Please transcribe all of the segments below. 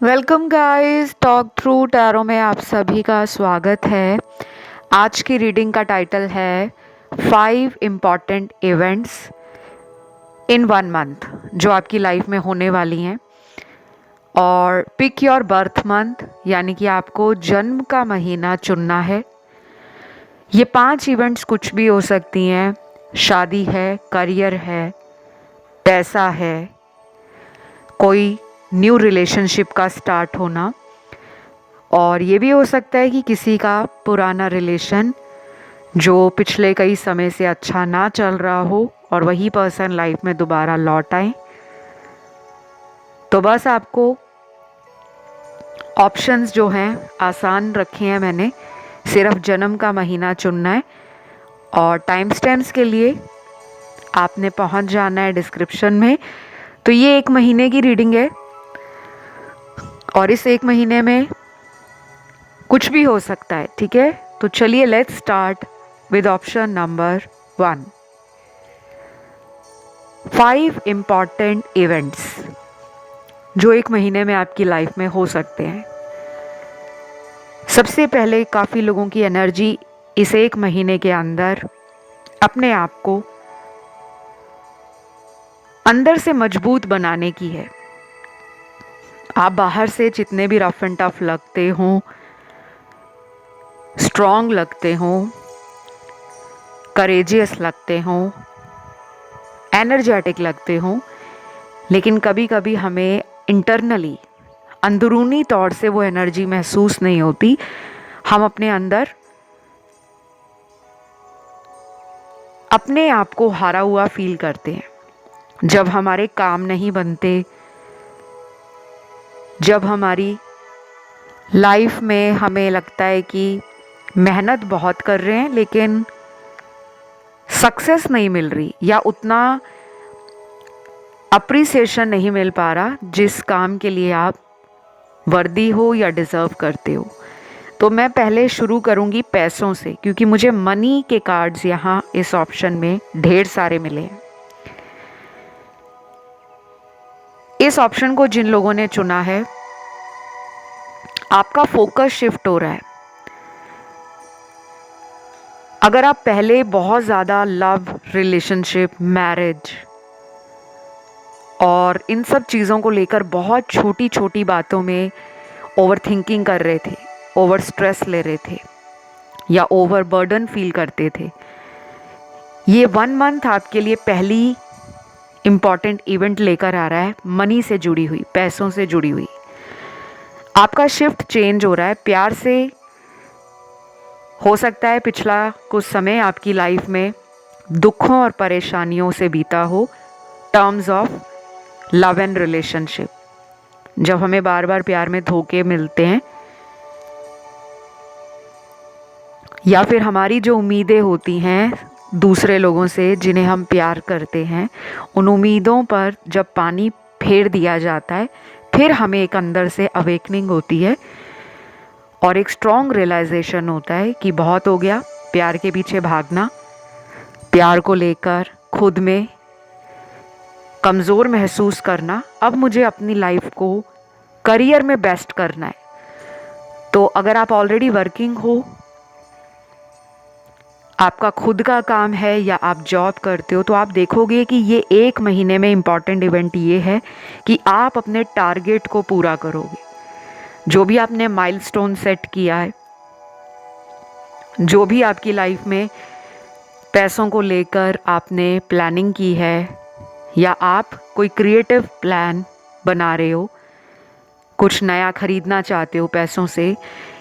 Welcome guys, talk through tarot में आप सभी का स्वागत है। आज की रीडिंग का टाइटल है 5 इम्पॉर्टेंट इवेंट्स इन 1 मंथ जो आपकी लाइफ में होने वाली हैं। और पिक योर बर्थ मंथ यानी कि आपको जन्म का महीना चुनना है। ये 5 इवेंट्स कुछ भी हो सकती हैं। शादी है, करियर है, पैसा है, कोई न्यू रिलेशनशिप का स्टार्ट होना, और ये भी हो सकता है कि किसी का पुराना रिलेशन जो पिछले कई समय से अच्छा ना चल रहा हो और वही पर्सन लाइफ में दोबारा लौट आए। तो बस आपको ऑप्शंस जो हैं आसान रखे हैं मैंने, सिर्फ जन्म का महीना चुनना है। और टाइम स्टैम्प्स के लिए आपने पहुंच जाना है डिस्क्रिप्शन में। तो ये 1 महीने की रीडिंग है और इस 1 महीने में कुछ भी हो सकता है, ठीक है। तो चलिए let's start with option number 1। 5 important events जो 1 महीने में आपकी लाइफ में हो सकते हैं। सबसे पहले काफ़ी लोगों की एनर्जी इस 1 महीने के अंदर अपने आप को अंदर से मजबूत बनाने की है। आप बाहर से जितने भी रफ एंड टफ लगते हों, स्ट्रॉन्ग लगते हों, करेजियस लगते हों, एनर्जेटिक लगते हों, लेकिन कभी कभी हमें इंटरनली अंदरूनी तौर से वो एनर्जी महसूस नहीं होती। हम अपने अंदर अपने आप को हारा हुआ फील करते हैं जब हमारे काम नहीं बनते, जब हमारी लाइफ में हमें लगता है कि मेहनत बहुत कर रहे हैं लेकिन सक्सेस नहीं मिल रही या उतना अप्रिसिएशन नहीं मिल पा रहा जिस काम के लिए आप वर्दी हो या डिज़र्व करते हो। तो मैं पहले शुरू करूंगी पैसों से, क्योंकि मुझे मनी के कार्ड्स यहाँ इस ऑप्शन में ढेर सारे मिले हैं। इस ऑप्शन को जिन लोगों ने चुना है, आपका फोकस शिफ्ट हो रहा है। अगर आप पहले बहुत ज़्यादा लव, रिलेशनशिप, मैरिज और इन सब चीज़ों को लेकर बहुत छोटी छोटी बातों में ओवर थिंकिंग कर रहे थे, ओवर स्ट्रेस ले रहे थे या ओवर बर्डन फील करते थे, ये 1 मंथ आपके लिए पहली इम्पॉर्टेंट इवेंट लेकर आ रहा है। मनी से जुड़ी हुई, पैसों से जुड़ी हुई आपका शिफ्ट चेंज हो रहा है। प्यार से हो सकता है पिछला कुछ समय आपकी लाइफ में दुखों और परेशानियों से बीता हो, terms of love and relationship. जब हमें बार बार प्यार में धोखे मिलते हैं या फिर हमारी जो उम्मीदें होती हैं दूसरे लोगों से जिन्हें हम प्यार करते हैं, उन उम्मीदों पर जब पानी फेर दिया जाता है, फिर हमें एक अंदर से अवेकनिंग होती है और एक स्ट्रॉन्ग रियलाइजेशन होता है कि बहुत हो गया प्यार के पीछे भागना, प्यार को लेकर खुद में कमज़ोर महसूस करना। अब मुझे अपनी लाइफ को करियर में बेस्ट करना है। तो अगर आप ऑलरेडी वर्किंग हो, आपका खुद का काम है या आप जॉब करते हो, तो आप देखोगे कि ये 1 महीने में इम्पॉर्टेंट इवेंट ये है कि आप अपने टारगेट को पूरा करोगे। जो भी आपने माइलस्टोन सेट किया है, जो भी आपकी लाइफ में पैसों को लेकर आपने प्लानिंग की है या आप कोई क्रिएटिव प्लान बना रहे हो, कुछ नया खरीदना चाहते हो पैसों से,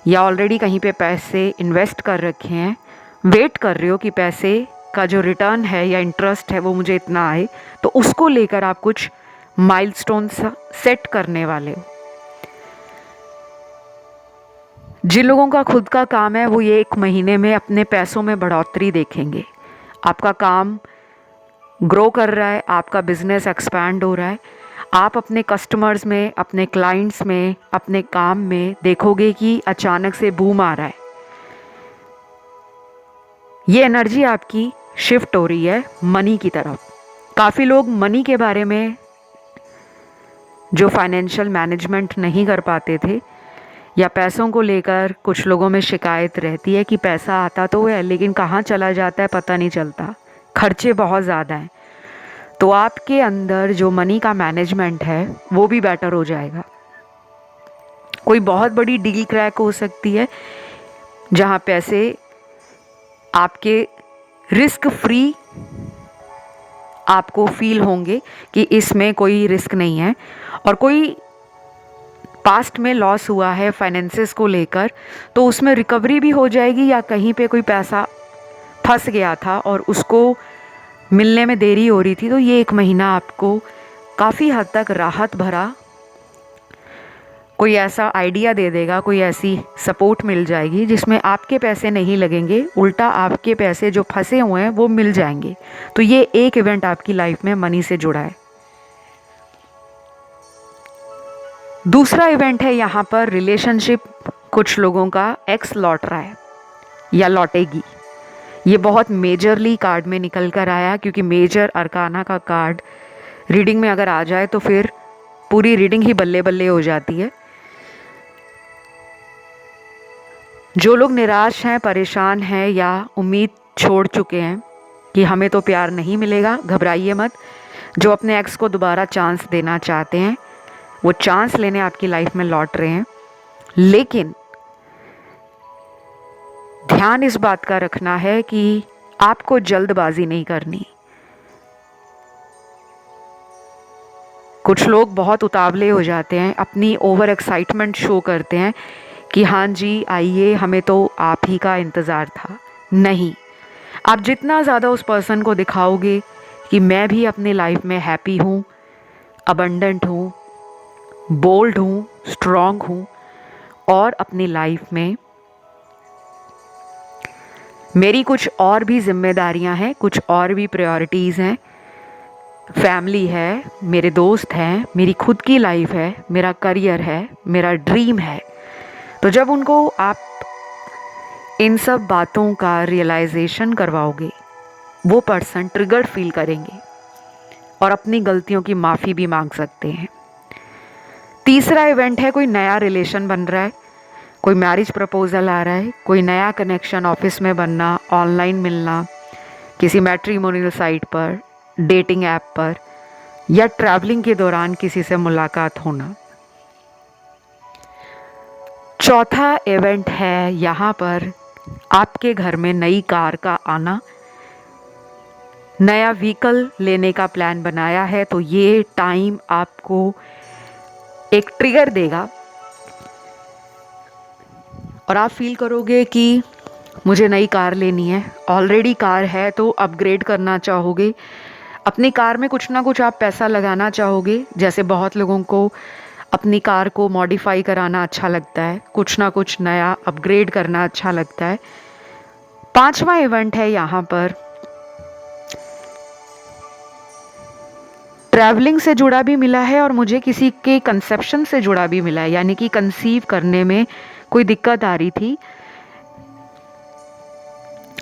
या ऑलरेडी कहीं पे पैसे इन्वेस्ट कर रखे हैं, वेट कर रहे हो कि पैसे का जो रिटर्न है या इंटरेस्ट है वो मुझे इतना आए, तो उसको लेकर आप कुछ माइलस्टोन सेट करने वाले हो। जिन लोगों का खुद का काम है वो ये 1 महीने में अपने पैसों में बढ़ोतरी देखेंगे। आपका काम ग्रो कर रहा है, आपका बिजनेस एक्सपैंड हो रहा है, आप अपने कस्टमर्स में, अपने क्लाइंट्स में, अपने काम में देखोगे कि अचानक से बूम आ रहा है। ये एनर्जी आपकी शिफ्ट हो रही है मनी की तरफ। काफ़ी लोग मनी के बारे में जो फाइनेंशियल मैनेजमेंट नहीं कर पाते थे, या पैसों को लेकर कुछ लोगों में शिकायत रहती है कि पैसा आता तो है लेकिन कहाँ चला जाता है पता नहीं चलता, खर्चे बहुत ज़्यादा हैं, तो आपके अंदर जो मनी का मैनेजमेंट है वो भी बेटर हो जाएगा। कोई बहुत बड़ी डील क्रैक हो सकती है जहाँ पैसे आपके रिस्क फ्री आपको फील होंगे कि इसमें कोई रिस्क नहीं है, और कोई पास्ट में लॉस हुआ है फाइनेंसेस को लेकर तो उसमें रिकवरी भी हो जाएगी, या कहीं पे कोई पैसा फंस गया था और उसको मिलने में देरी हो रही थी, तो ये 1 महीना आपको काफ़ी हद तक राहत भरा कोई ऐसा आइडिया दे देगा, कोई ऐसी सपोर्ट मिल जाएगी जिसमें आपके पैसे नहीं लगेंगे, उल्टा आपके पैसे जो फंसे हुए हैं वो मिल जाएंगे। तो ये एक इवेंट आपकी लाइफ में मनी से जुड़ा है। दूसरा इवेंट है यहाँ पर रिलेशनशिप, कुछ लोगों का एक्स लौट रहा है या लौटेगी। ये बहुत मेजरली कार्ड में निकल कर आया, क्योंकि मेजर अरकाना का कार्ड रीडिंग में अगर आ जाए तो फिर पूरी रीडिंग ही बल्ले बल्ले हो जाती है। जो लोग निराश हैं, परेशान हैं या उम्मीद छोड़ चुके हैं कि हमें तो प्यार नहीं मिलेगा, घबराइए मत। जो अपने एक्स को दोबारा चांस देना चाहते हैं वो चांस लेने आपकी लाइफ में लौट रहे हैं, लेकिन ध्यान इस बात का रखना है कि आपको जल्दबाजी नहीं करनी। कुछ लोग बहुत उतावले हो जाते हैं, अपनी ओवर एक्साइटमेंट शो करते हैं कि हाँ जी आइए, हमें तो आप ही का इंतज़ार था। नहीं, आप जितना ज़्यादा उस पर्सन को दिखाओगे कि मैं भी अपनी लाइफ में हैप्पी हूँ, अबंडेंट हूँ, बोल्ड हूँ, स्ट्रॉन्ग हूँ, और अपनी लाइफ में मेरी कुछ और भी जिम्मेदारियाँ हैं, कुछ और भी प्रायोरिटीज़ हैं, फैमिली है, मेरे दोस्त हैं, मेरी खुद की लाइफ है, मेरा करियर है, मेरा ड्रीम है। तो जब उनको आप इन सब बातों का रियलाइजेशन करवाओगे, वो पर्सन ट्रिगर्ड फील करेंगे और अपनी गलतियों की माफ़ी भी मांग सकते हैं। तीसरा इवेंट है, कोई नया रिलेशन बन रहा है, कोई मैरिज प्रपोजल आ रहा है, कोई नया कनेक्शन ऑफिस में बनना, ऑनलाइन मिलना, किसी मैट्रिमोनियल साइट पर, डेटिंग ऐप पर, या ट्रैवलिंग के दौरान किसी से मुलाकात होना। चौथा इवेंट है यहाँ पर आपके घर में नई कार का आना, नया व्हीकल लेने का प्लान बनाया है, तो ये टाइम आपको एक ट्रिगर देगा और आप फील करोगे कि मुझे नई कार लेनी है। ऑलरेडी कार है तो अपग्रेड करना चाहोगे, अपनी कार में कुछ ना कुछ आप पैसा लगाना चाहोगे। जैसे बहुत लोगों को अपनी कार को मॉडिफाई कराना अच्छा लगता है, कुछ ना कुछ नया अपग्रेड करना अच्छा लगता है। पांचवा इवेंट है यहाँ पर ट्रैवलिंग से जुड़ा भी मिला है और मुझे किसी के कंसेप्शन से जुड़ा भी मिला है, यानी कि कंसीव करने में कोई दिक्कत आ रही थी।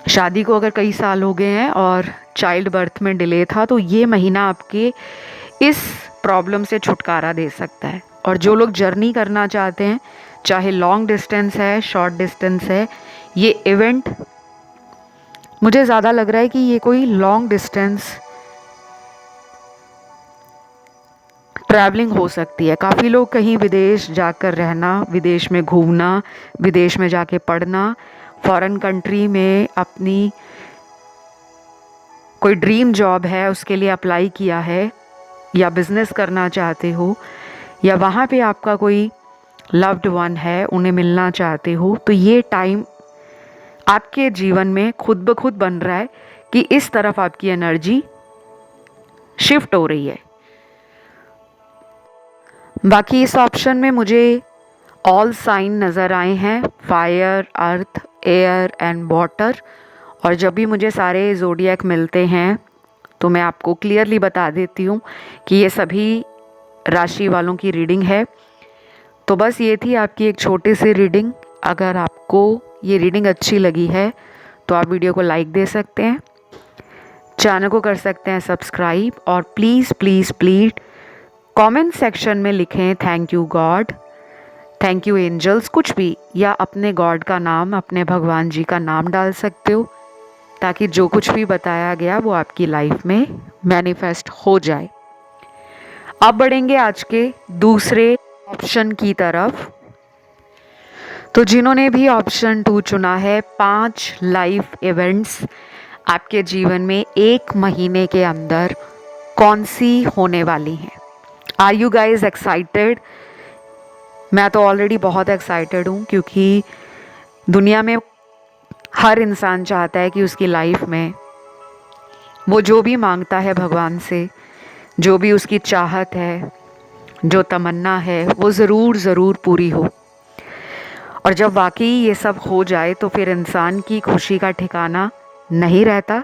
शादी को अगर कई साल हो गए हैं और चाइल्ड बर्थ में डिले था, तो ये महीना आपके इस प्रॉब्लम से छुटकारा दे सकता है। और जो लोग जर्नी करना चाहते हैं, चाहे लॉन्ग डिस्टेंस है, शॉर्ट डिस्टेंस है, ये इवेंट मुझे ज़्यादा लग रहा है कि ये कोई लॉन्ग डिस्टेंस ट्रैवलिंग हो सकती है। काफ़ी लोग कहीं विदेश जाकर रहना, विदेश में घूमना, विदेश में जाके पढ़ना, फॉरेन कंट्री में अपनी कोई ड्रीम जॉब है उसके लिए अप्लाई किया है, या बिज़नेस करना चाहते हो, या वहाँ पे आपका कोई लव्ड वन है उन्हें मिलना चाहते हो, तो ये टाइम आपके जीवन में खुद ब खुद बन रहा है कि इस तरफ आपकी एनर्जी शिफ्ट हो रही है। बाकी इस ऑप्शन में मुझे ऑल साइन नज़र आए हैं, fire, earth, air and water. और जब भी मुझे सारे ज़ोडिएक मिलते हैं तो मैं आपको क्लियरली बता देती हूँ कि ये सभी राशि वालों की रीडिंग है। तो बस ये थी आपकी एक छोटी सी रीडिंग। अगर आपको ये रीडिंग अच्छी लगी है तो आप वीडियो को लाइक दे सकते हैं, चैनल को कर सकते हैं सब्सक्राइब, और please please please comment section में लिखें thank you God, thank you angels, कुछ भी, या अपने गॉड का नाम, अपने भगवान जी का नाम डाल सकते हो, ताकि जो कुछ भी बताया गया वो आपकी लाइफ में मैनिफेस्ट हो जाए। अब बढ़ेंगे आज के दूसरे ऑप्शन की तरफ। तो जिन्होंने भी ऑप्शन 2 चुना है, 5 लाइफ इवेंट्स आपके जीवन में 1 महीने के अंदर कौन सी होने वाली हैं। Are you guys excited? मैं तो ऑलरेडी बहुत एक्साइटेड हूँ, क्योंकि दुनिया में हर इंसान चाहता है कि उसकी लाइफ में वो जो भी मांगता है भगवान से, जो भी उसकी चाहत है, जो तमन्ना है, वो ज़रूर पूरी हो। और जब वाकई ये सब हो जाए तो फिर इंसान की खुशी का ठिकाना नहीं रहता।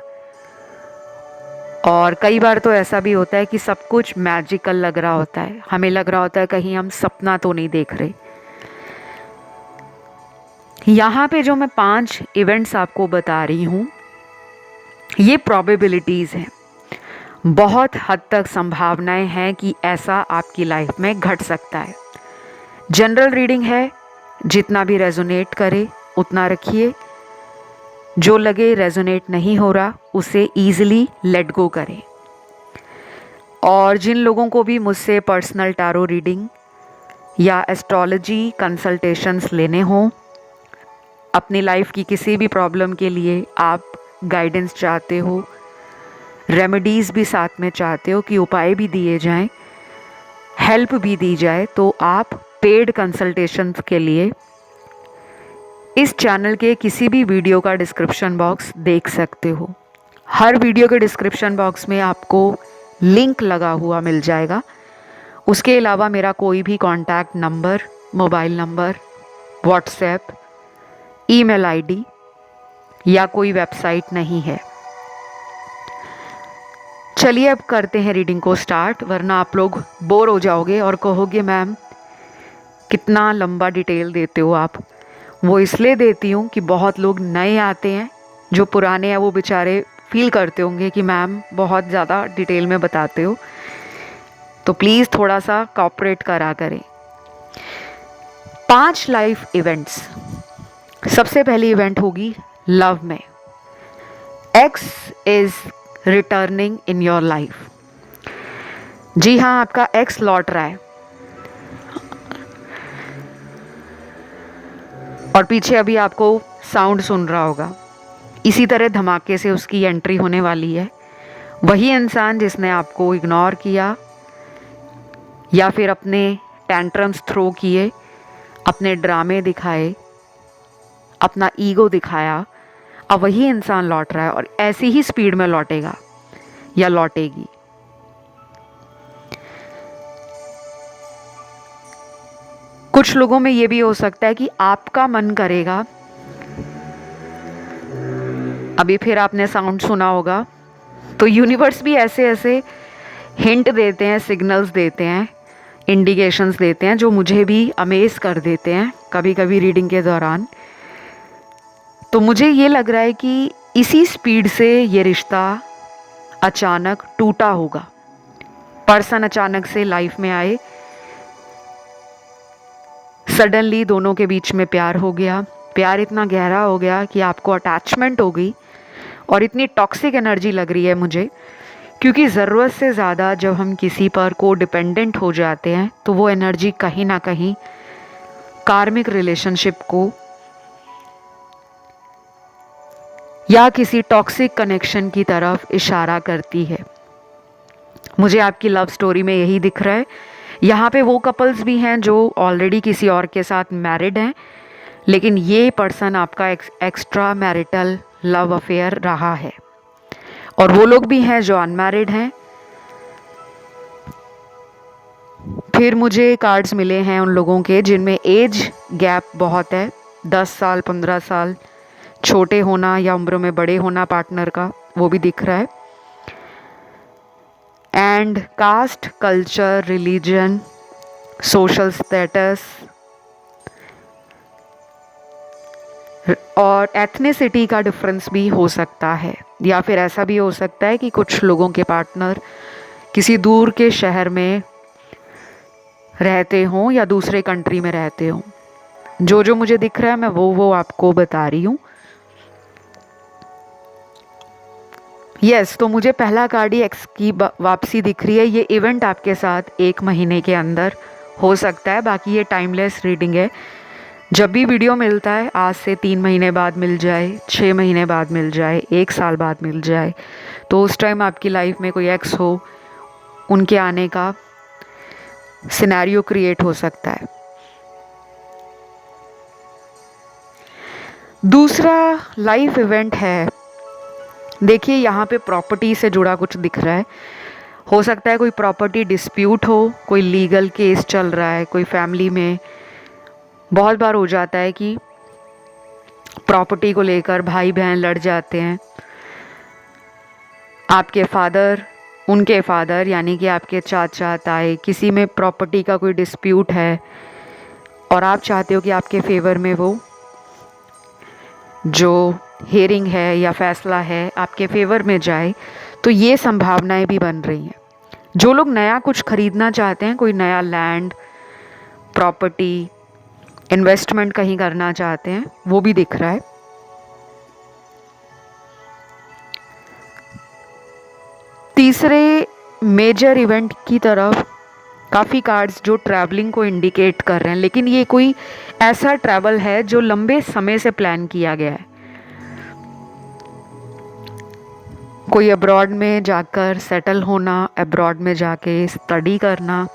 और कई बार तो ऐसा भी होता है कि सब कुछ मैजिकल लग रहा होता है, हमें लग रहा होता है कहीं हम सपना तो नहीं देख रहे। यहाँ पे जो मैं 5 इवेंट्स आपको बता रही हूँ, ये प्रोबेबिलिटीज़ हैं, बहुत हद तक संभावनाएं हैं कि ऐसा आपकी लाइफ में घट सकता है। जनरल रीडिंग है, जितना भी रेजोनेट करे उतना रखिए, जो लगे रेजोनेट नहीं हो रहा उसे ईजिली लेट गो करें। और जिन लोगों को भी मुझसे पर्सनल टारो रीडिंग या एस्ट्रोलॉजी कंसल्टेशंस लेने हों, अपनी लाइफ की किसी भी प्रॉब्लम के लिए आप गाइडेंस चाहते हो, रेमेडीज़ भी साथ में चाहते हो कि उपाय भी दिए जाएं, हेल्प भी दी जाए, तो आप पेड कंसल्टेशंस के लिए इस चैनल के किसी भी वीडियो का डिस्क्रिप्शन बॉक्स देख सकते हो। हर वीडियो के डिस्क्रिप्शन बॉक्स में आपको लिंक लगा हुआ मिल जाएगा। उसके अलावा मेरा कोई भी contact number, mobile number, WhatsApp, email ID या कोई वेबसाइट नहीं है। चलिए अब करते हैं रीडिंग को स्टार्ट, वरना आप लोग बोर हो जाओगे और कहोगे मैम कितना लंबा डिटेल देते हो आप। वो इसलिए देती हूँ कि बहुत लोग नए आते हैं, जो पुराने हैं वो बेचारे फील करते होंगे कि मैम बहुत ज़्यादा डिटेल में बताते हो, तो प्लीज़ थोड़ा सा कॉपरेट करा करें। 5 लाइफ इवेंट्स। सबसे पहली इवेंट होगी लव में। Ex is returning in your life. जी हाँ, आपका एक्स लौट रहा है और पीछे अभी आपको साउंड सुन रहा होगा, इसी तरह धमाके से उसकी एंट्री होने वाली है। वही इंसान जिसने आपको इग्नोर किया या फिर अपने टेंट्रम्स थ्रो किए, अपने ड्रामे दिखाए, अपना ईगो दिखाया, अब वही इंसान लौट रहा है और ऐसी ही स्पीड में लौटेगा या लौटेगी। कुछ लोगों में ये भी हो सकता है कि आपका मन करेगा, अभी फिर आपने साउंड सुना होगा, तो यूनिवर्स भी ऐसे ऐसे हिंट देते हैं, सिग्नल्स देते हैं, इंडिकेशंस देते हैं, जो मुझे भी अमेज कर देते हैं कभी कभी रीडिंग के दौरान। तो मुझे ये लग रहा है कि इसी स्पीड से ये रिश्ता अचानक टूटा होगा। पर्सन अचानक से लाइफ में आए, सडनली दोनों के बीच में प्यार हो गया, प्यार इतना गहरा हो गया कि आपको अटैचमेंट हो गई, और इतनी टॉक्सिक एनर्जी लग रही है मुझे, क्योंकि ज़रूरत से ज़्यादा जब हम किसी पर को डिपेंडेंट हो जाते हैं तो वो एनर्जी कहीं ना कहीं कार्मिक रिलेशनशिप को या किसी टॉक्सिक कनेक्शन की तरफ इशारा करती है। मुझे आपकी लव स्टोरी में यही दिख रहा है। यहाँ पे वो कपल्स भी हैं जो ऑलरेडी किसी और के साथ मैरिड हैं, लेकिन ये पर्सन आपका एक्स्ट्रा मैरिटल लव अफेयर रहा है, और वो लोग भी हैं जो अनमैरिड हैं। फिर मुझे कार्ड्स मिले हैं उन लोगों के जिनमें एज गैप बहुत है, 10 साल 15 साल छोटे होना या उम्र में बड़े होना पार्टनर का, वो भी दिख रहा है। And caste, culture, religion, social status और एथनिसिटी का डिफरेंस भी हो सकता है, या फिर ऐसा भी हो सकता है कि कुछ लोगों के पार्टनर किसी दूर के शहर में रहते हो या दूसरे कंट्री में रहते हो। जो जो मुझे दिख रहा है मैं वो आपको बता रही हूँ। यस, तो मुझे पहला कार्ड ही एक्स की वापसी दिख रही है। ये इवेंट आपके साथ 1 महीने के अंदर हो सकता है। बाकी ये टाइमलेस रीडिंग है। जब भी वीडियो मिलता है, आज से 3 महीने बाद मिल जाए, 6 महीने बाद मिल जाए, 1 साल बाद मिल जाए, तो उस टाइम आपकी लाइफ में कोई एक्स हो, उनके आने का सिनेरियो क्रिएट हो सकता है। दूसरा लाइफ इवेंट है, देखिए यहाँ पे प्रॉपर्टी से जुड़ा कुछ दिख रहा है। हो सकता है कोई प्रॉपर्टी डिस्प्यूट हो, कोई लीगल केस चल रहा है, कोई फैमिली में बहुत बार हो जाता है कि प्रॉपर्टी को लेकर भाई बहन लड़ जाते हैं। आपके फादर, उनके फादर यानी कि आपके चाचा ताए, किसी में प्रॉपर्टी का कोई डिस्प्यूट है और आप चाहते हो कि आपके फेवर में वो जो हेयरिंग है या फैसला है आपके फेवर में जाए, तो ये संभावनाएं भी बन रही हैं। जो लोग नया कुछ खरीदना चाहते हैं, कोई नया लैंड, प्रॉपर्टी, इन्वेस्टमेंट कहीं करना चाहते हैं, वो भी दिख रहा है। तीसरे मेजर इवेंट की तरफ काफ़ी कार्ड्स जो ट्रैवलिंग को इंडिकेट कर रहे हैं, लेकिन ये कोई ऐसा ट्रैवल है जो लंबे समय से प्लान किया गया है। कोई अब्रॉड में जाकर सेटल होना, अब्रॉड में जाके स्टडी करना,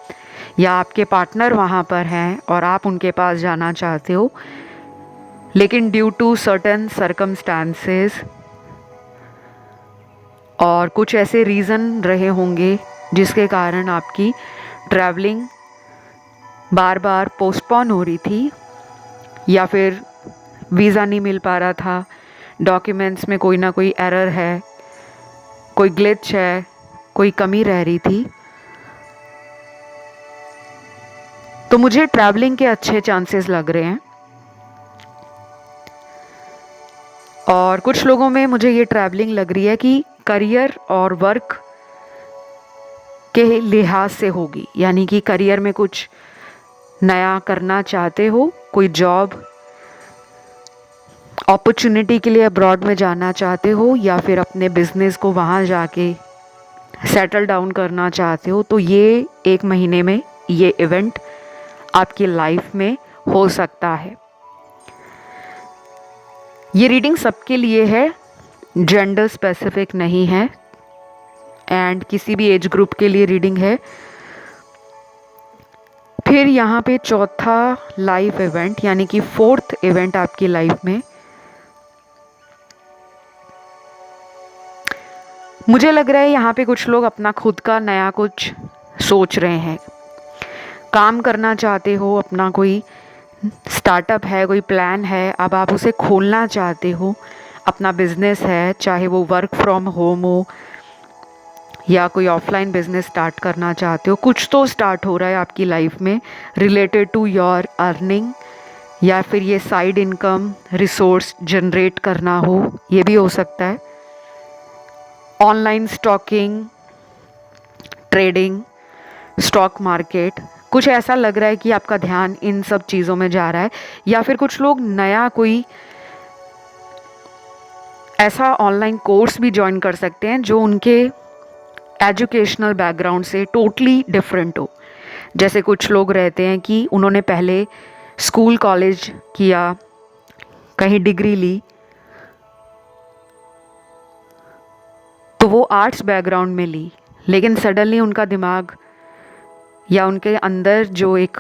या आपके पार्टनर वहाँ पर हैं और आप उनके पास जाना चाहते हो, लेकिन ड्यू टू सर्टेन सर्कमस्टांसेस और कुछ ऐसे रीज़न रहे होंगे जिसके कारण आपकी ट्रैवलिंग बार बार पोस्टपोन हो रही थी, या फिर वीज़ा नहीं मिल पा रहा था, डॉक्यूमेंट्स में कोई ना कोई एरर है, कोई ग्लिच है, कोई कमी रह रही थी। तो मुझे ट्रैवलिंग के अच्छे चांसेस लग रहे हैं। और कुछ लोगों में मुझे ये ट्रैवलिंग लग रही है कि करियर और वर्क के लिहाज से होगी, यानी कि करियर में कुछ नया करना चाहते हो, कोई जॉब अपॉर्चुनिटी के लिए अब्रॉड में जाना चाहते हो, या फिर अपने बिजनेस को वहाँ जाके सेटल डाउन करना चाहते हो, तो ये 1 महीने में ये इवेंट आपकी लाइफ में हो सकता है। ये रीडिंग सबके लिए है, जेंडर स्पेसिफिक नहीं है, एंड किसी भी एज ग्रुप के लिए रीडिंग है। फिर यहाँ पे चौथा लाइफ इवेंट यानी कि 4th इवेंट आपकी लाइफ में, मुझे लग रहा है यहाँ पे कुछ लोग अपना खुद का नया कुछ सोच रहे हैं, काम करना चाहते हो, अपना कोई स्टार्टअप है, कोई प्लान है, अब आप उसे खोलना चाहते हो, अपना बिजनेस है, चाहे वो वर्क फ्रॉम होम हो या कोई ऑफलाइन बिजनेस स्टार्ट करना चाहते हो। कुछ तो स्टार्ट हो रहा है आपकी लाइफ में रिलेटेड टू योर अर्निंग, या फिर ये साइड इनकम रिसोर्स जनरेट करना हो, ये भी हो सकता है। Online stalking, trading, stock market, कुछ ऐसा लग रहा है कि आपका ध्यान इन सब चीज़ों में जा रहा है। या फिर कुछ लोग नया कोई ऐसा ऑनलाइन कोर्स भी ज्वाइन कर सकते हैं जो उनके एजुकेशनल बैकग्राउंड से टोटली डिफरेंट हो। जैसे कुछ लोग रहते हैं कि उन्होंने पहले स्कूल कॉलेज किया, कहीं डिग्री ली, तो वो आर्ट्स बैकग्राउंड में ली, लेकिन सडनली उनका दिमाग या उनके अंदर जो एक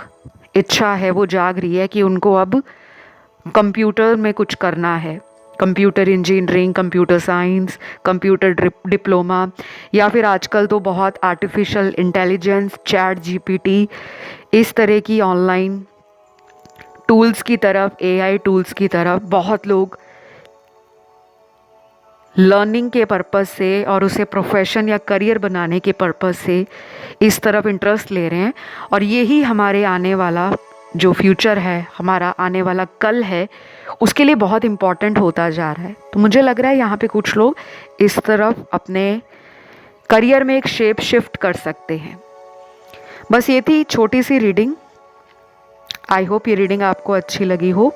इच्छा है वो जाग रही है कि उनको अब कंप्यूटर में कुछ करना है, computer engineering, computer science, computer diploma, या फिर आजकल तो बहुत आर्टिफिशियल इंटेलिजेंस, चैट जीपीटी, इस तरह की ऑनलाइन टूल्स की तरफ, एआई टूल्स की तरफ बहुत लोग लर्निंग के पर्पस से और उसे प्रोफेशन या करियर बनाने के पर्पस से इस तरफ इंटरेस्ट ले रहे हैं। और यही हमारे आने वाला जो फ्यूचर है, हमारा आने वाला कल है, उसके लिए बहुत इम्पॉर्टेंट होता जा रहा है। तो मुझे लग रहा है यहाँ पे कुछ लोग इस तरफ अपने करियर में एक शेप शिफ्ट कर सकते हैं। बस ये थी छोटी सी रीडिंग। आई होप ये रीडिंग आपको अच्छी लगी हो।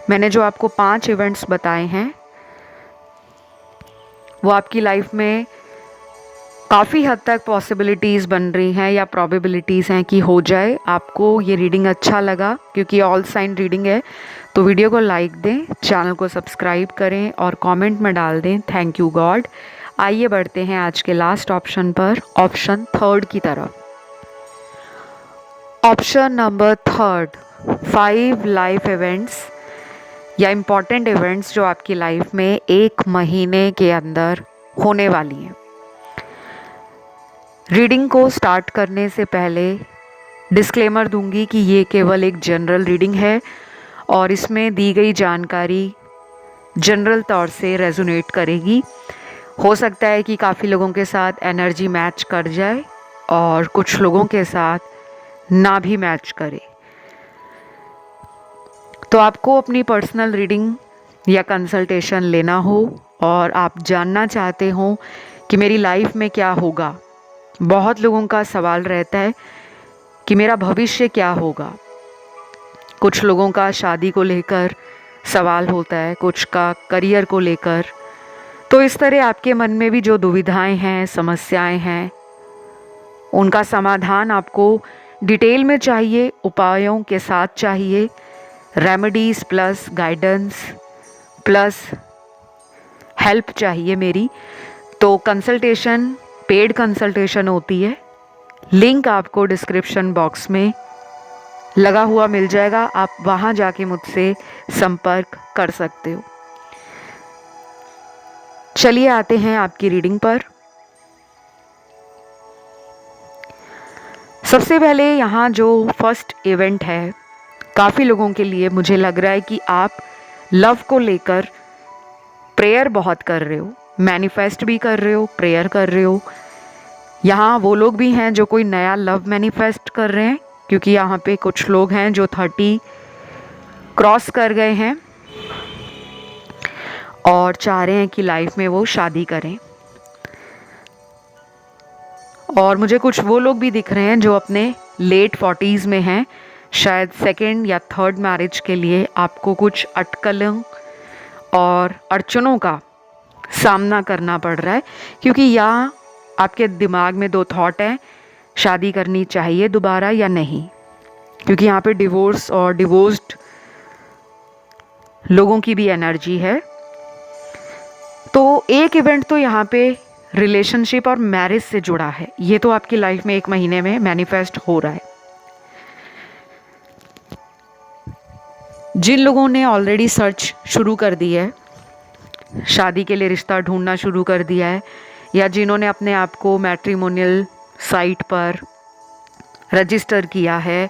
मैंने जो आपको 5 इवेंट्स बताए हैं वो आपकी लाइफ में काफ़ी हद तक पॉसिबिलिटीज़ बन रही हैं या प्रॉबिलिटीज़ हैं कि हो जाए। आपको ये रीडिंग अच्छा लगा क्योंकि ऑल साइन रीडिंग है, तो वीडियो को लाइक दें, चैनल को सब्सक्राइब करें और कमेंट में डाल दें थैंक यू गॉड। आइए बढ़ते हैं आज के लास्ट ऑप्शन पर, ऑप्शन थर्ड की तरफ। Option number third, 5 life events या इम्पॉर्टेंट इवेंट्स जो आपकी लाइफ में 1 महीने के अंदर होने वाली हैं। रीडिंग को स्टार्ट करने से पहले डिस्क्लेमर दूंगी कि ये केवल एक जनरल रीडिंग है और इसमें दी गई जानकारी जनरल तौर से रेजोनेट करेगी। हो सकता है कि काफ़ी लोगों के साथ एनर्जी मैच कर जाए और कुछ लोगों के साथ ना भी मैच करे। तो आपको अपनी पर्सनल रीडिंग या कंसल्टेशन लेना हो और आप जानना चाहते हो कि मेरी लाइफ में क्या होगा। बहुत लोगों का सवाल रहता है कि मेरा भविष्य क्या होगा। कुछ लोगों का शादी को लेकर सवाल होता है, कुछ का करियर को लेकर। तो इस तरह आपके मन में भी जो दुविधाएं हैं, समस्याएं हैं, उनका समाधान आपको डिटेल में चाहिए, उपायों के साथ चाहिए, remedies plus guidance plus help चाहिए मेरी, तो कंसल्टेशन पेड कंसल्टेशन होती है। लिंक आपको डिस्क्रिप्शन बॉक्स में लगा हुआ मिल जाएगा, आप वहाँ जाके मुझसे संपर्क कर सकते हो। चलिए आते हैं आपकी रीडिंग पर। सबसे पहले यहाँ जो फर्स्ट इवेंट है, काफ़ी लोगों के लिए मुझे लग रहा है कि आप लव को लेकर प्रेयर बहुत कर रहे हो, मैनिफेस्ट भी कर रहे हो, प्रेयर कर रहे हो। यहाँ वो लोग भी हैं जो कोई नया लव मैनिफेस्ट कर रहे हैं, क्योंकि यहाँ पे कुछ लोग हैं जो 30 क्रॉस कर गए हैं और चाह रहे हैं कि लाइफ में वो शादी करें। और मुझे कुछ वो लोग भी दिख रहे हैं जो अपने लेट 40s में हैं, शायद सेकंड या थर्ड मैरिज के लिए आपको कुछ अटकलों और अड़चनों का सामना करना पड़ रहा है, क्योंकि यहाँ आपके दिमाग में 2 थॉट हैं, शादी करनी चाहिए दोबारा या नहीं। क्योंकि यहाँ पे डिवोर्स और डिवोर्स्ड लोगों की भी एनर्जी है। तो एक इवेंट तो यहाँ पे रिलेशनशिप और मैरिज से जुड़ा है, ये तो आपकी लाइफ में 1 महीने में मैनिफेस्ट हो रहा है। जिन लोगों ने ऑलरेडी सर्च शुरू कर दी है, शादी के लिए रिश्ता ढूंढना शुरू कर दिया है, या जिन्होंने अपने आप को मैट्रिमोनियल साइट पर रजिस्टर किया है,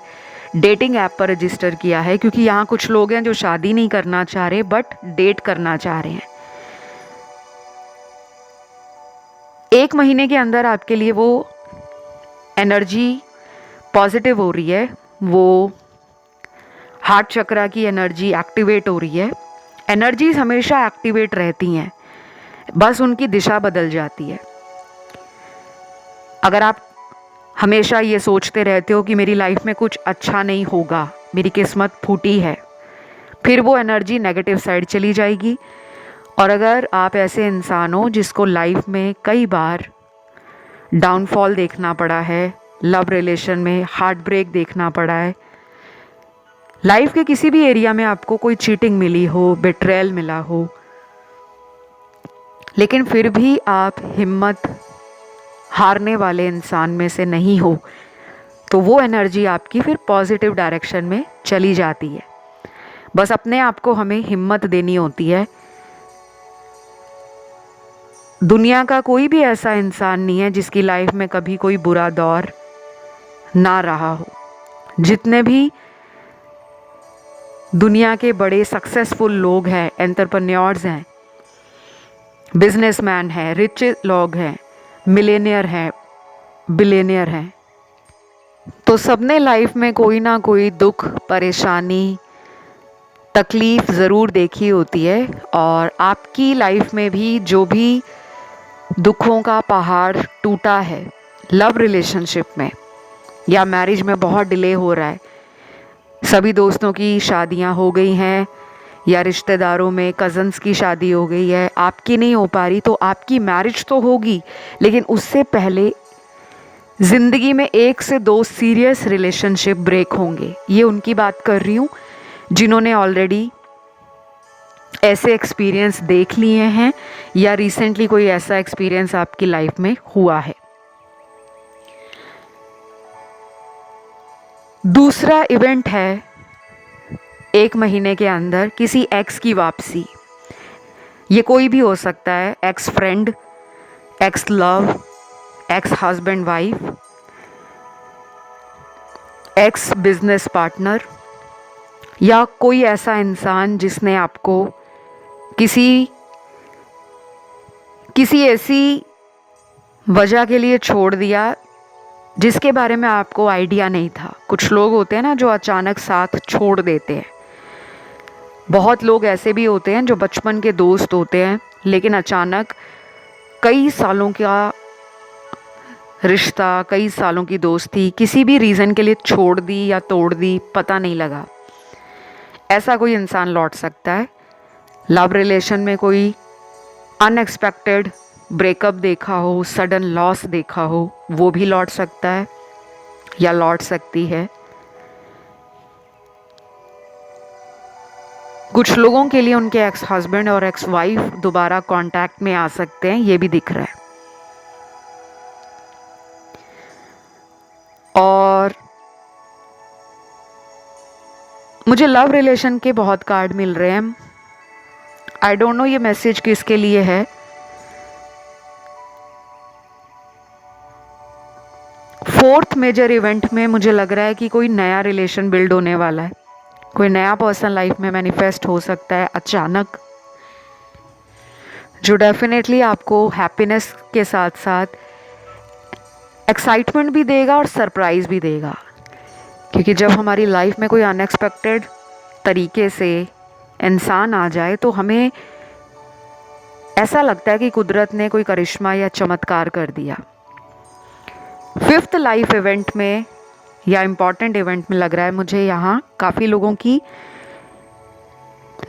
डेटिंग ऐप पर रजिस्टर किया है, क्योंकि यहाँ कुछ लोग हैं जो शादी नहीं करना चाह रहे बट डेट करना चाह रहे हैं। 1 महीने के अंदर आपके लिए वो एनर्जी पॉजिटिव हो रही है, वो हार्ट चक्रा की एनर्जी एक्टिवेट हो रही है। एनर्जीज हमेशा एक्टिवेट रहती हैं, बस उनकी दिशा बदल जाती है। अगर आप हमेशा ये सोचते रहते हो कि मेरी लाइफ में कुछ अच्छा नहीं होगा, मेरी किस्मत फूटी है, फिर वो एनर्जी नेगेटिव साइड चली जाएगी। और अगर आप ऐसे इंसान हो जिसको लाइफ में कई बार डाउनफॉल देखना पड़ा है, लव रिलेशन में हार्ट ब्रेक देखना पड़ा है, लाइफ के किसी भी एरिया में आपको कोई चीटिंग मिली हो, बिट्रेयल मिला हो, लेकिन फिर भी आप हिम्मत हारने वाले इंसान में से नहीं हो, तो वो एनर्जी आपकी फिर पॉजिटिव डायरेक्शन में चली जाती है। बस अपने आप को हमें हिम्मत देनी होती है। दुनिया का कोई भी ऐसा इंसान नहीं है जिसकी लाइफ में कभी कोई बुरा दौर ना रहा हो। जितने भी दुनिया के बड़े सक्सेसफुल लोग हैं, एंटरप्रेन्योर्स हैं, बिजनेसमैन हैं, रिच लोग हैं, मिलेनियर हैं, बिलियनियर हैं, तो सबने लाइफ में कोई ना कोई दुख, परेशानी, तकलीफ़ ज़रूर देखी होती है। और आपकी लाइफ में भी जो भी दुखों का पहाड़ टूटा है, लव रिलेशनशिप में या मैरिज में बहुत डिले हो रहा है, सभी दोस्तों की शादियां हो गई हैं या रिश्तेदारों में कज़न्स की शादी हो गई है, आपकी नहीं हो पा रही, तो आपकी मैरिज तो होगी, लेकिन उससे पहले ज़िंदगी में 1 से 2 सीरियस रिलेशनशिप ब्रेक होंगे। ये उनकी बात कर रही हूँ जिन्होंने ऑलरेडी ऐसे एक्सपीरियंस देख लिए हैं या रिसेंटली कोई ऐसा एक्सपीरियंस आपकी लाइफ में हुआ है। दूसरा इवेंट है 1 महीने के अंदर किसी एक्स की वापसी। ये कोई भी हो सकता है, x friend, x love, ex husband wife, x business partner, या कोई ऐसा इंसान जिसने आपको किसी ऐसी वजह के लिए छोड़ दिया जिसके बारे में आपको आइडिया नहीं था। कुछ लोग होते हैं ना जो अचानक साथ छोड़ देते हैं। बहुत लोग ऐसे भी होते हैं जो बचपन के दोस्त होते हैं, लेकिन अचानक कई सालों का रिश्ता, कई सालों की दोस्ती किसी भी रीज़न के लिए छोड़ दी या तोड़ दी, पता नहीं लगा। ऐसा कोई इंसान लौट सकता है। लव रिलेशन में कोई अनएक्सपेक्टेड ब्रेकअप देखा हो, सडन लॉस देखा हो, वो भी लौट सकता है या लौट सकती है। कुछ लोगों के लिए उनके एक्स हस्बैंड और एक्स वाइफ दोबारा कांटेक्ट में आ सकते हैं, ये भी दिख रहा है। और मुझे लव रिलेशन के बहुत कार्ड मिल रहे हैं। आई डोंट नो ये मैसेज किसके लिए है। फोर्थ मेजर इवेंट में मुझे लग रहा है कि कोई नया रिलेशन बिल्ड होने वाला है। कोई नया पर्सन लाइफ में मैनिफेस्ट हो सकता है अचानक, जो डेफिनेटली आपको हैप्पीनेस के साथ साथ एक्साइटमेंट भी देगा और सरप्राइज भी देगा। क्योंकि जब हमारी लाइफ में कोई अनएक्सपेक्टेड तरीके से इंसान आ जाए तो हमें ऐसा लगता है कि कुदरत ने कोई करिश्मा या चमत्कार कर दिया। फिफ्थ लाइफ इवेंट में या इम्पॉर्टेंट इवेंट में लग रहा है मुझे यहाँ काफ़ी लोगों की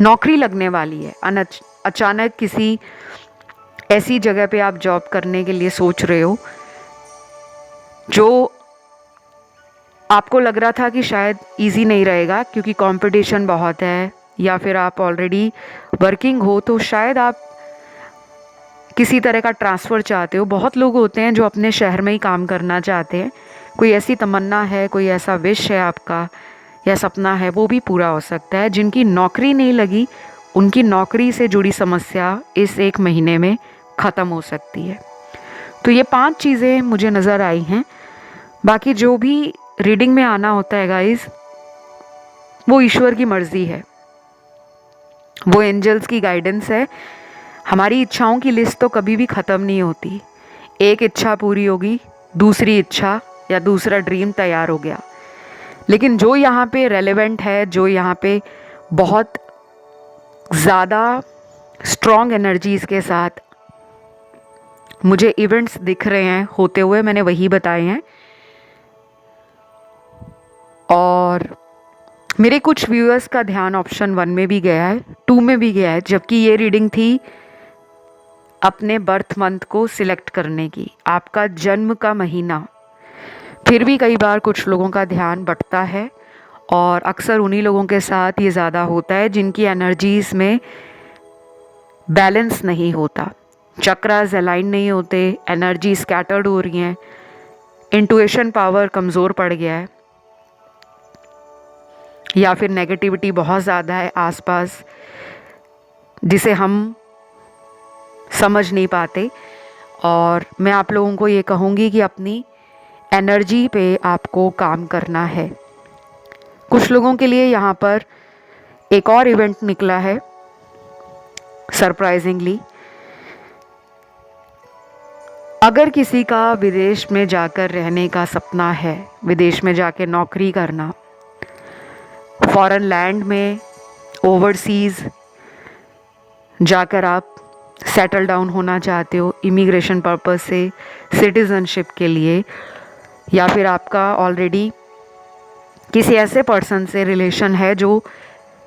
नौकरी लगने वाली है। अचानक किसी ऐसी जगह पे आप जॉब करने के लिए सोच रहे हो जो आपको लग रहा था कि शायद इजी नहीं रहेगा क्योंकि कंपटीशन बहुत है, या फिर आप ऑलरेडी वर्किंग हो तो शायद आप किसी तरह का ट्रांसफ़र चाहते हो। बहुत लोग होते हैं जो अपने शहर में ही काम करना चाहते हैं। कोई ऐसी तमन्ना है, कोई ऐसा विश है आपका या सपना है, वो भी पूरा हो सकता है। जिनकी नौकरी नहीं लगी, उनकी नौकरी से जुड़ी समस्या इस 1 महीने में ख़त्म हो सकती है। तो ये 5 चीज़ें मुझे नज़र आई हैं। बाकी जो भी रीडिंग में आना होता है गाइस, वो ईश्वर की मर्ज़ी है, वो एंजल्स की गाइडेंस है। हमारी इच्छाओं की लिस्ट तो कभी भी ख़त्म नहीं होती। एक इच्छा पूरी होगी, दूसरी इच्छा या दूसरा ड्रीम तैयार हो गया। लेकिन जो यहाँ पे रेलेवेंट है, जो यहाँ पे बहुत ज़्यादा स्ट्रॉन्ग एनर्जीज़ के साथ मुझे इवेंट्स दिख रहे हैं होते हुए, मैंने वही बताए हैं। और मेरे कुछ व्यूअर्स का ध्यान ऑप्शन 1 में भी गया है, 2 में भी गया है, जबकि ये रीडिंग थी अपने बर्थ मंथ को सिलेक्ट करने की, आपका जन्म का महीना। फिर भी कई बार कुछ लोगों का ध्यान बंटता है और अक्सर उन्हीं लोगों के साथ ये ज़्यादा होता है जिनकी एनर्जीज़ में बैलेंस नहीं होता, चक्रास अलाइन नहीं होते, एनर्जी स्कैटर्ड हो रही हैं, इंट्यूशन पावर कमज़ोर पड़ गया है, या फिर नेगेटिविटी बहुत ज़्यादा है आसपास जिसे हम समझ नहीं पाते। और मैं आप लोगों को ये कहूँगी कि अपनी एनर्जी पे आपको काम करना है। कुछ लोगों के लिए यहाँ पर एक और इवेंट निकला है सरप्राइजिंगली। अगर किसी का विदेश में जाकर रहने का सपना है, विदेश में जाकर नौकरी करना, फॉरेन लैंड में ओवरसीज़ जाकर आप सेटल डाउन होना चाहते हो इमिग्रेशन पर्पस से, सिटीज़नशिप के लिए, या फिर आपका ऑलरेडी किसी ऐसे पर्सन से रिलेशन है जो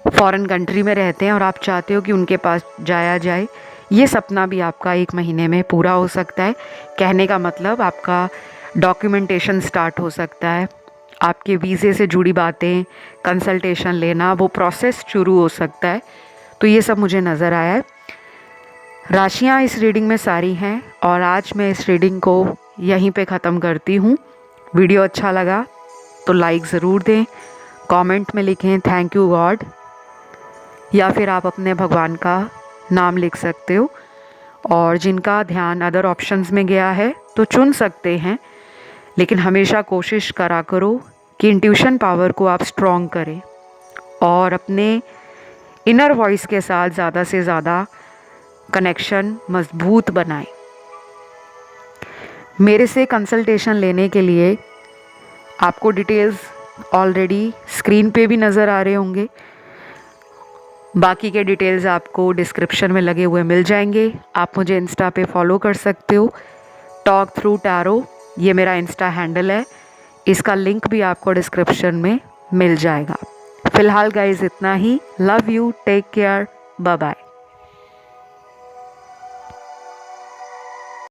फॉरेन कंट्री में रहते हैं और आप चाहते हो कि उनके पास जाया जाए। ये सपना भी आपका 1 महीने में पूरा हो सकता है। कहने का मतलब आपका डॉक्यूमेंटेशन स्टार्ट हो सकता है, आपके वीज़े से जुड़ी बातें, कंसल्टेशन लेना, वो प्रोसेस शुरू हो सकता है। तो ये सब मुझे नज़र आया है। राशियाँ इस रीडिंग में सारी हैं और आज मैं इस रीडिंग को यहीं पे ख़त्म करती हूँ। वीडियो अच्छा लगा तो लाइक ज़रूर दें, कमेंट में लिखें थैंक यू गॉड, या फिर आप अपने भगवान का नाम लिख सकते हो। और जिनका ध्यान अदर ऑप्शंस में गया है तो चुन सकते हैं, लेकिन हमेशा कोशिश करा करो कि इंट्यूशन पावर को आप स्ट्रॉन्ग करें और अपने इनर वॉइस के साथ ज़्यादा से ज़्यादा कनेक्शन मजबूत बनाएं। मेरे से कंसल्टेशन लेने के लिए आपको डिटेल्स ऑलरेडी स्क्रीन पे भी नज़र आ रहे होंगे। बाकी के डिटेल्स आपको डिस्क्रिप्शन में लगे हुए मिल जाएंगे। आप मुझे इंस्टा पे फॉलो कर सकते हो, टॉक थ्रू टैरो, ये मेरा इंस्टा हैंडल है। इसका लिंक भी आपको डिस्क्रिप्शन में मिल जाएगा। फ़िलहाल गाइस इतना ही। Love you, take care, bye bye.